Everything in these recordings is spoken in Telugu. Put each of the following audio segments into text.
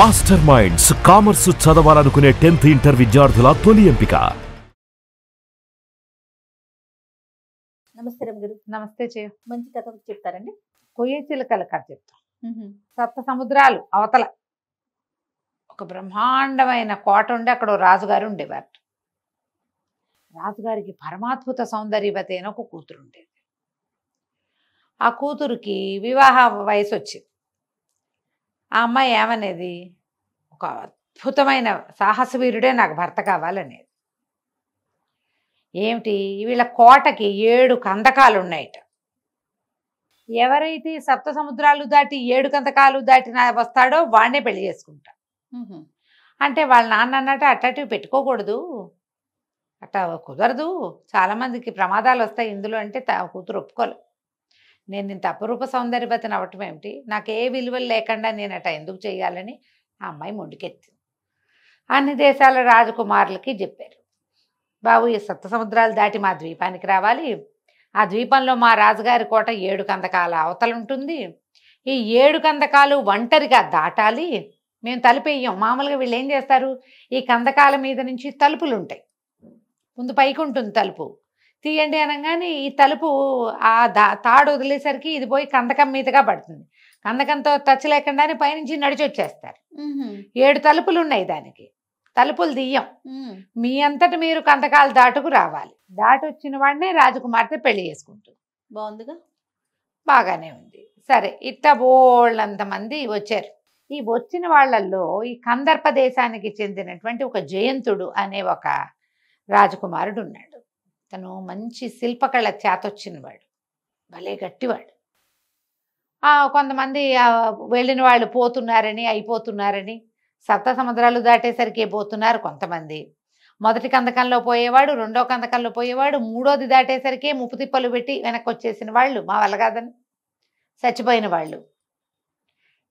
మాస్టర్ మైండ్స్ కామర్స్ చదవాలనుకునే 10th ఇంటర్ విద్యార్థుల తొలి ఎంపిక. నమస్తే రమగారు. నమస్తే చేయ. మంచి కథ ఒకటి చెప్తారండి. కొయ్య చిలుకల కథ చెప్తాం. సప్త సముద్రాలు అవతల ఒక బ్రహ్మాండమైన కోట ఉండి అక్కడ ఓ రాజుగారు ఉండేవారు. రాజుగారికి పరమాద్భుత సౌందర్యవతి అయిన ఒక కూతురు ఉండేది. ఆ కూతురికి వివాహ వయసు వచ్చింది. ఆ అమ్మాయి ఏమనేది, ఒక అద్భుతమైన సాహసవీరుడే నాకు భర్త కావాలనేది. ఏమిటి, వీళ్ళ కోటకి 7 కందకాలు ఉన్నాయట. ఎవరైతే సప్త సముద్రాలు దాటి 7 కందకాలు దాటిన వస్తాడో వాడినే పెళ్లి చేసుకుంటా. అంటే వాళ్ళ నాన్న అన్నట్టు అట్టటివి పెట్టుకోకూడదు, అట్లా కుదరదు, చాలామందికి ప్రమాదాలు వస్తాయి ఇందులో అంటే కూతురు ఒప్పుకోలేదు. నేను ఇంత అపరూప సౌందర్యవతిని అవ్వటం ఏమిటి, నాకు ఏ విలువలు లేకుండా నేను అట్లా ఎందుకు చేయాలని ఆ అమ్మాయి మొండికెత్తింది. అన్ని దేశాల రాజకుమారులకి చెప్పారు, బాబు ఈ సప్త సముద్రాలు దాటి మా ద్వీపానికి రావాలి, ఆ ద్వీపంలో మా రాజుగారి కోట 7 కందకాల అవతల ఉంటుంది, ఈ 7 కందకాలు ఒంటరిగా దాటాలి, మేము తలుపేయం. మామూలుగా వీళ్ళు ఏం చేస్తారు, ఈ కందకాల మీద నుంచి తలుపులు ఉంటాయి, ముందు పైకి ఉంటుంది తలుపు, తీయండి అనగానే ఈ తలుపు ఆ తాడు వదిలేసరికి ఇది పోయి కందకం మీదగా పడుతుంది, కందకంతో టచ్ లేకుండానే పైనుంచి నడిచి వచ్చేస్తారు. 7 తలుపులు ఉన్నాయి, దానికి తలుపులు తీయం, మీ అంతటి మీరు కందకాలు దాటుకు రావాలి, దాటి వచ్చిన వాడినే రాజకుమార్తె పెళ్లి చేసుకుంటుంది. బాగుందిగా, బాగానే ఉంది. సరే, ఇట్లా బోళ్ళంతమంది వచ్చారు. ఈ వచ్చిన వాళ్ళల్లో ఈ కందర్ప దేశానికి చెందినటువంటి ఒక జయంతుడు అనే ఒక రాజకుమారుడు ఉన్నాడు. తను మంచి శిల్పకళ చేతొచ్చినవాడు, భలే గట్టివాడు. కొంతమంది వెళ్ళిన వాళ్ళు పోతున్నారని అయిపోతున్నారని సప్త సముద్రాలు దాటేసరికి పోతున్నారు కొంతమంది. మొదటి కందకంలో పోయేవాడు, రెండో కందకంలో పోయేవాడు, మూడోది దాటేసరికి ముప్పు తిప్పలు పెట్టి వెనక్కి వచ్చేసిన వాళ్ళు, మా వల్ల కాదని చచ్చిపోయిన వాళ్ళు.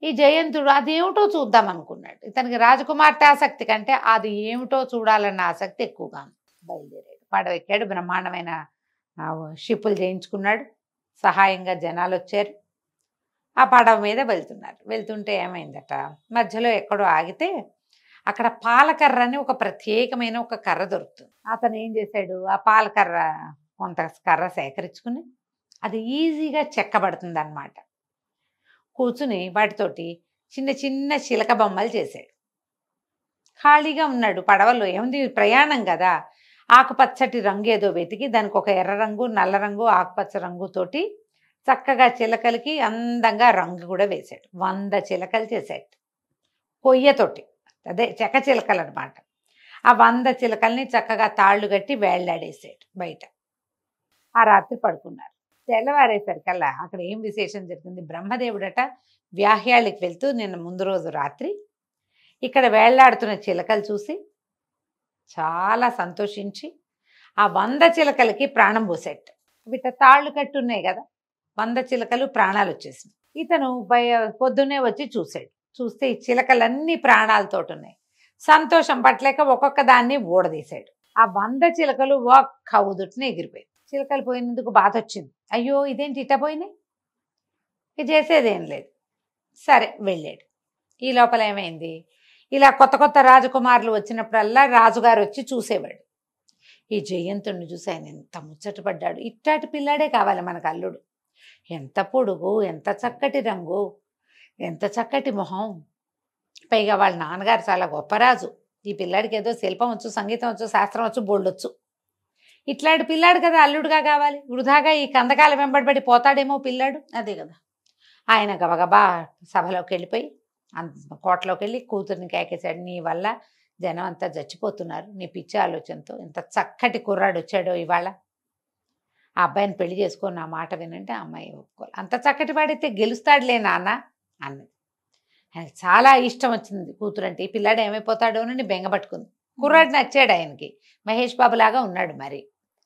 ఈ జయంతుడు అదేమిటో చూద్దాం అనుకున్నాడు. ఇతనికి రాజకుమార్తె ఆసక్తి కంటే అది ఏమిటో చూడాలన్న ఆసక్తి ఎక్కువగా బయలుదేరాడు. పడవెక్కాడు, బ్రహ్మాండమైన షిప్పులు చేయించుకున్నాడు, సహాయంగా జనాలు వచ్చారు. ఆ పడవ మీద వెళ్తుంటే ఏమైందట, మధ్యలో ఎక్కడో ఆగితే అక్కడ పాలకర్ర అని ఒక ప్రత్యేకమైన ఒక కర్ర దొరుకుతుంది. అతను ఏం చేశాడు, ఆ పాలకర్ర కొంత కర్ర సేకరించుకుని అది ఈజీగా చెక్కబడుతుంది అన్నమాట. కూర్చుని వాటితోటి చిన్న చిన్న చిలక బొమ్మలు చేశాడు. ఖాళీగా ఉన్నాడు పడవలో, ఏముంది ప్రయాణం కదా. ఆకుపచ్చటి రంగు ఏదో వెతికి దానికి ఒక ఎర్ర రంగు, నల్ల రంగు, ఆకుపచ్చ రంగుతోటి చక్కగా చిలకలకి అందంగా రంగు కూడా వేశాడు. 100 చిలకలు చేశాడు కొయ్యతోటి, అదే చెక్క చిలకలు అనమాట. ఆ 100 చిలకల్ని చక్కగా తాళ్ళు కట్టి వేళ్లాడేసాడు బయట. ఆ రాత్రి పడుకున్నారు. తెల్లవారేసరికల్లా అక్కడ ఏం విశేషం జరిగింది, బ్రహ్మదేవుడట వ్యాహ్యాళికి వెళ్తూ నిన్న ముందు రోజు రాత్రి ఇక్కడ వేళ్లాడుతున్న చిలకలు చూసి చాలా సంతోషించి ఆ 100 చిలకలకి ప్రాణం పోసేట. వీట తాళ్ళు కట్టున్నాయి కదా, 100 చిలకలు ప్రాణాలు వచ్చేసింది. ఇతను పొద్దున్నే వచ్చి చూశాడు. చూస్తే ఈ చిలకలన్నీ ప్రాణాలతోటి ఉన్నాయి. సంతోషం పట్టలేక ఒక్కొక్క దాన్ని ఊడదీశాడు. ఆ 100 చిలకలు ఒక్క ఉదుటిని ఎగిరిపోయాయి. చిలకలు పోయినందుకు బాధ వచ్చింది. అయ్యో ఇదేంటి ఇట్ట పోయినాయి, ఇది చేసేదేం లేదు. సరే వెళ్ళాడు. ఈ లోపల ఏమైంది, ఇలా కొత్త కొత్త రాజకుమారులు వచ్చినప్పుడల్లా రాజుగారు వచ్చి చూసేవాడు. ఈ జయంతుడిని చూసి ఆయన ఎంత ముచ్చటపడ్డాడు. ఇట్టాటి పిల్లాడే కావాలి మనకు అల్లుడు, ఎంత పొడుగు, ఎంత చక్కటి రంగు, ఎంత చక్కటి మొహం, పైగా వాళ్ళ నాన్నగారు చాలా గొప్ప రాజు, ఈ పిల్లాడికి ఏదో శిల్పం వచ్చు, సంగీతం వచ్చు, శాస్త్రం వచ్చు, బోల్డొచ్చు, ఇట్లాంటి పిల్లాడు కదా అల్లుడుగా కావాలి. వృధాగా ఈ కందకాల వెంబడిపడి పోతాడేమో పిల్లాడు. అదే కదా. ఆయన గబగబా సభలోకి వెళ్ళిపోయి కోటలోకి వెళ్ళి కూతుర్ని కేకేశాడు, నీ వల్ల జనం అంతా చచ్చిపోతున్నారు, నీ పిచ్చి ఆలోచనతో, ఇంత చక్కటి కుర్రాడు వచ్చాడో ఇవాళ, ఆ అబ్బాయిని పెళ్లి చేసుకొని నా మాట వినంటే ఆ అమ్మాయి ఒప్పుకోవాలి. అంత చక్కటి వాడితే గెలుస్తాడులే నాన్న అన్నది. ఆయనకి చాలా ఇష్టం వచ్చింది కూతురు అంటే. ఈ పిల్లాడు ఏమైపోతాడో అని బెంగపట్టుకుంది. కుర్రాడు నచ్చాడు ఆయనకి, మహేష్ బాబు లాగా ఉన్నాడు. మరి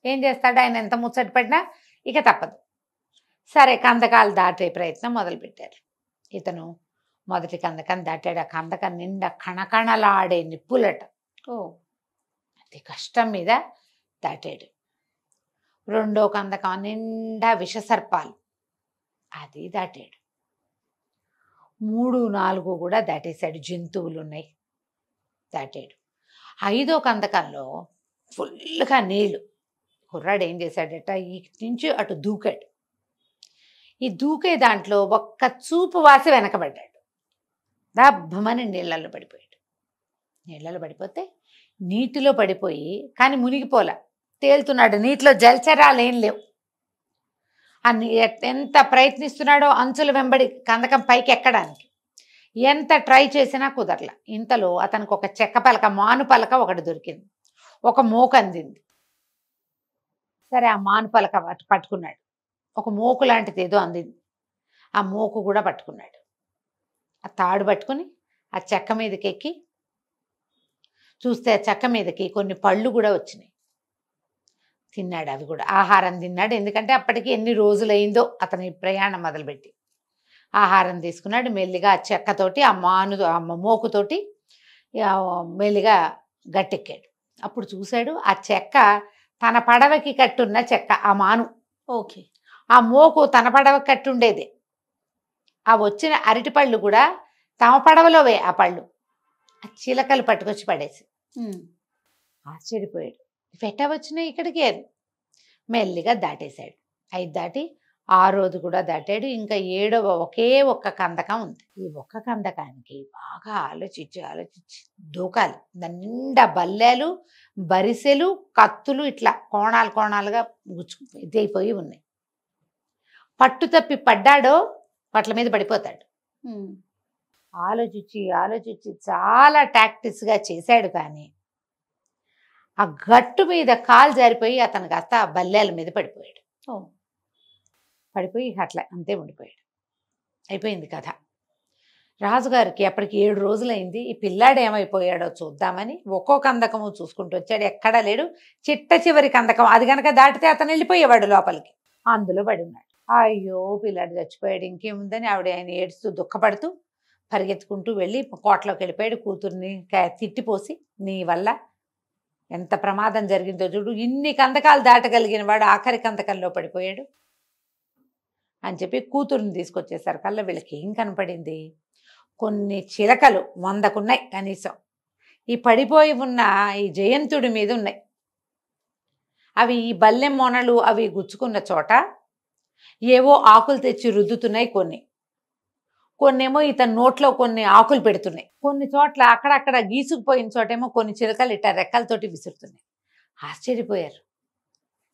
ఏం చేస్తాడు, ఆయన ఎంత ముచ్చట పడినా ఇక తప్పదు. సరే, కందకాలు దాటే ప్రయత్నం మొదలుపెట్టారు. ఇతను మొదటి కందకం దాటాడు. ఆ కందకం నిండా కణకణలాడే నిప్పులట. అతి కష్టం మీద దాటాడు. రెండో కందకం నిండా విషసర్పాలు, అది దాటాడు. 3, 4 కూడా దాటేశాడు. జంతువులు ఉన్నాయి, దాటాడు. 5వ కందకంలో ఫుల్గా నీళ్లు. కుర్రాడు ఏం చేశాడట, ఇటు నుంచి అటు దూకాడు. ఈ దూకే దాంట్లో ఒక్క చూపు వాసి వెనకబడ్డాడు. దబ్బమని నీళ్ళల్లో పడిపోయాడు. నీళ్ళలో పడిపోతే నీటిలో పడిపోయి, కానీ మునిగిపోలా, తేలుతున్నాడు. నీటిలో జలచరాలు ఏం లేవు. ఎంత ప్రయత్నిస్తున్నాడో అంచుల వెంబడి కందకం పైకి ఎక్కడానికి, ఎంత ట్రై చేసినా కుదరలా. ఇంతలో అతనికి ఒక చెక్క పలక, మాను పలక ఒకటి దొరికింది. ఒక మోకు అందింది. సరే, ఆ మాను పలక పట్టుకున్నాడు. ఒక మోకు లాంటిది ఏదో అందింది. ఆ మోకు కూడా పట్టుకున్నాడు. ఆ తాడు పట్టుకుని ఆ చెక్క మీదకి ఎక్కి చూస్తే ఆ చెక్క మీదకి కొన్ని పళ్ళు కూడా వచ్చినాయి. తిన్నాడు. అవి కూడా ఆహారం తిన్నాడు. ఎందుకంటే అప్పటికి ఎన్ని రోజులైందో అతని ప్రయాణం మొదలుపెట్టి. ఆహారం తీసుకున్నాడు. మెల్లిగా ఆ చెక్కతోటి, ఆ మోకుతోటి మెల్లిగా గట్టెక్కాడు. అప్పుడు చూశాడు, ఆ చెక్క తన పడవకి కట్టున్న చెక్క, ఆ మాను. ఓకే. ఆ మోకు తన పడవకి కట్టుండేది. ఆ వచ్చిన అరటిపళ్ళు కూడా తమ పడవలోవే. ఆ పళ్ళు ఆ చిలకలు పట్టుకొచ్చి పడేసి ఆశ్చర్యపోయాడు. పెట్ట వచ్చినాయి ఇక్కడికి అని మెల్లిగా దాటేశాడు. 5 దాటి 6వది కూడా దాటాడు. ఇంకా 7వ ఒకే ఒక్క కందకం ఉంది. ఈ ఒక్క కందకానికి బాగా ఆలోచించి దూకాలి. దాని నిండా బల్లెలు, బరిసెలు, కత్తులు ఇట్లా కోణాలుగా ఇదైపోయి ఉన్నాయి. పట్టు తప్పి పడ్డాడో పట్ల మీద పడిపోతాడు. ఆలోచించి చాలా టాక్టిక్స్గా చేశాడు. కానీ ఆ గట్టు మీద కాలు జారిపోయి అతను కాస్త బల్లెల మీద పడిపోయాడు. పడిపోయి అట్లా అంతే ఉండిపోయాడు. అయిపోయింది కథ. రాజుగారికి అప్పటికి 7 రోజులైంది. ఈ పిల్లాడు ఏమైపోయాడో చూద్దామని ఒక్కో కందకము చూసుకుంటూ వచ్చాడు. ఎక్కడా లేడు. చిట్ట చివరి కందకం, అది కనుక దాటితే అతను వెళ్ళిపోయేవాడు లోపలికి. అందులో పడి ఉన్నాడు. అయ్యో, పిల్లాడు చచ్చిపోయాడు, ఇంకేముందని ఆవిడ ఆయన ఏడుస్తూ దుఃఖపడుతూ పరిగెత్తుకుంటూ వెళ్ళి కోటలోకి వెళ్ళిపోయాడు. కూతుర్ని తిట్టిపోసి, నీ వల్ల ఎంత ప్రమాదం జరిగిందో చూడు, ఇన్ని కందకాలు దాటగలిగిన వాడు ఆఖరి కందకంలో పడిపోయాడు అని చెప్పి కూతుర్ని తీసుకొచ్చేసారు. కల్లా వీళ్ళకి ఏం కనపడింది, కొన్ని చిలకలు 100కున్నాయి కనీసం. ఈ పడిపోయి ఉన్న ఈ జయంతుడి మీద ఉన్నాయి. అవి ఈ బల్లెం మొనలు అవి గుచ్చుకున్న చోట ఏవో ఆకులు తెచ్చి రుద్దుతున్నాయి. కొన్నేమో ఇతని నోట్లో కొన్ని ఆకులు పెడుతున్నాయి. కొన్ని చోట్ల అక్కడక్కడ గీసుకుపోయిన చోటేమో కొన్ని చిలకలు ఇట్టా రెక్కలతోటి విసురుతున్నాయి. ఆశ్చర్యపోయారు.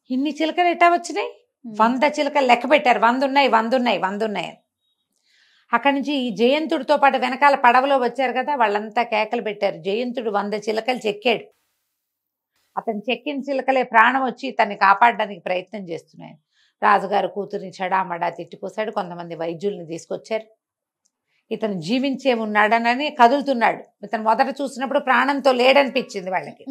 ఇన్ని చిలకలు ఎట్టా వచ్చినాయి? 100 చిలకలు లెక్క పెట్టారు. 100 ఉన్నాయి. అక్కడి నుంచి ఈ జయంతుడితో పాటు వెనకాల పడవలో వచ్చారు కదా, వాళ్ళంతా కేకలు పెట్టారు. జయంతుడు 100 చిలకలు చెక్కాడు. అతను చెక్కిన చిలకలే ప్రాణం వచ్చి తన్ని కాపాడడానికి ప్రయత్నం చేస్తున్నాయి. రాజుగారు కూతురిని చెడామడా తిట్టిపోసాడు. కొంతమంది వైద్యుల్ని తీసుకొచ్చారు. ఇతను జీవించే ఉన్నాడనని కదులుతున్నాడు. ఇతను మొదట చూసినప్పుడు ప్రాణంతో లేడనిపించింది వాళ్ళకి.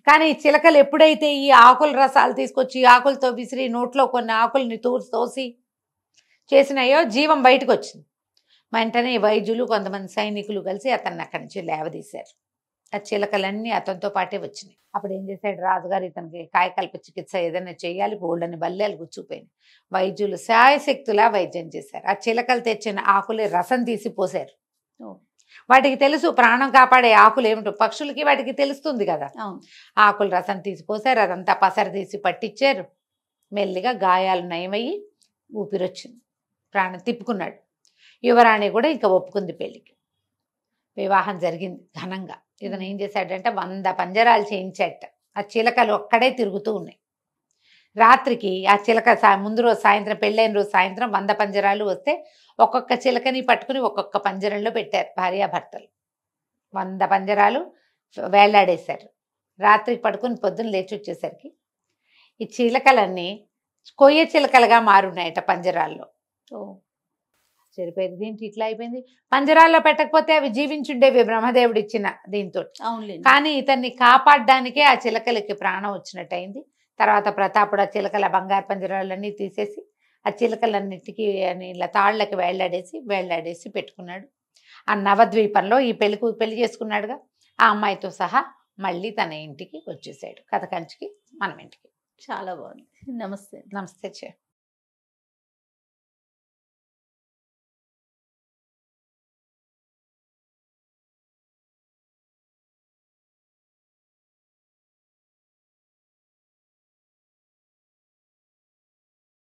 కానీ చిలకలు ఎప్పుడైతే ఈ ఆకుల రసాలు తీసుకొచ్చి ఆకులతో విసిరి నోట్లో కొన్ని ఆకుల్ని తోసి చేసినాయో జీవం బయటకు వచ్చింది. వెంటనే వైద్యులు కొంతమంది సైనికులు కలిసి అతన్ని అక్కడి నుంచి లేవదీశారు. ఆ చిలకలన్నీ అతనితో పాటే వచ్చినాయి. అప్పుడు ఏం చేశాడు రాజుగారు, ఇతనికి కాయకల్ప చికిత్స ఏదైనా చేయాలి, బోల్డని బల్లెలు గుచ్చుకుపోయింది. వైద్యులు శాయశక్తులా వైద్యం చేశారు. ఆ చిలకలు తెచ్చిన ఆకులే రసం తీసి పోసారు. వాటికి తెలుసు ప్రాణం కాపాడే ఆకులు ఏమిటో, పక్షులకి వాటికి తెలుస్తుంది కదా. ఆకులు రసం తీసి పోసారు. అదంతా పసర తీసి పట్టించారు. మెల్లిగా గాయాలు నయమయ్యి ఊపిరొచ్చింది. ప్రాణం తిప్పుకున్నాడు. యువరాణి కూడా ఇంకా ఒప్పుకుంది పెళ్లికి. వివాహం జరిగింది ఘనంగా. ఇతను ఏం చేశాడంటే 100 పంజరాలు చేయించాట. ఆ చిలకలు ఒక్కడే తిరుగుతూ ఉన్నాయి. రాత్రికి ఆ చిలక ముందు రోజు సాయంత్రం, పెళ్ళైన రోజు సాయంత్రం 100 పంజరాలు వస్తే ఒక్కొక్క చిలకని పట్టుకుని ఒక్కొక్క పంజరంలో పెట్టారు భార్యాభర్తలు. 100 పంజరాలు వేలాడేశారు. రాత్రికి పడుకుని పొద్దున్న లేచి వచ్చేసరికి ఈ చిలకలన్నీ కొయ్య చిలకలుగా మారున్నాయట పంజరాల్లో. సరిపోయింది. దీంట్లో ఇట్లా అయిపోయింది. పంజరాల్లో పెట్టకపోతే అవి జీవించుండేవి బ్రహ్మదేవుడు ఇచ్చిన దీంతో. కానీ ఇతన్ని కాపాడడానికే ఆ చిలకలకి ప్రాణం వచ్చినట్టు అయింది. తర్వాత ప్రతాపుడు ఆ చిలకల బంగారు పంజరాలన్నీ తీసేసి ఆ చిలకలన్నిటికీ ఇలా తాళ్ళకి వేళ్లాడేసి పెట్టుకున్నాడు. ఆ నవద్వీపంలో ఈ పెళ్లి చేసుకున్నాడుగా, ఆ అమ్మాయితో సహా మళ్ళీ తన ఇంటికి వచ్చేసాడు. కథ కంచికి మనం ఇంటికి. చాలా బాగుంది. నమస్తే. నమస్తే.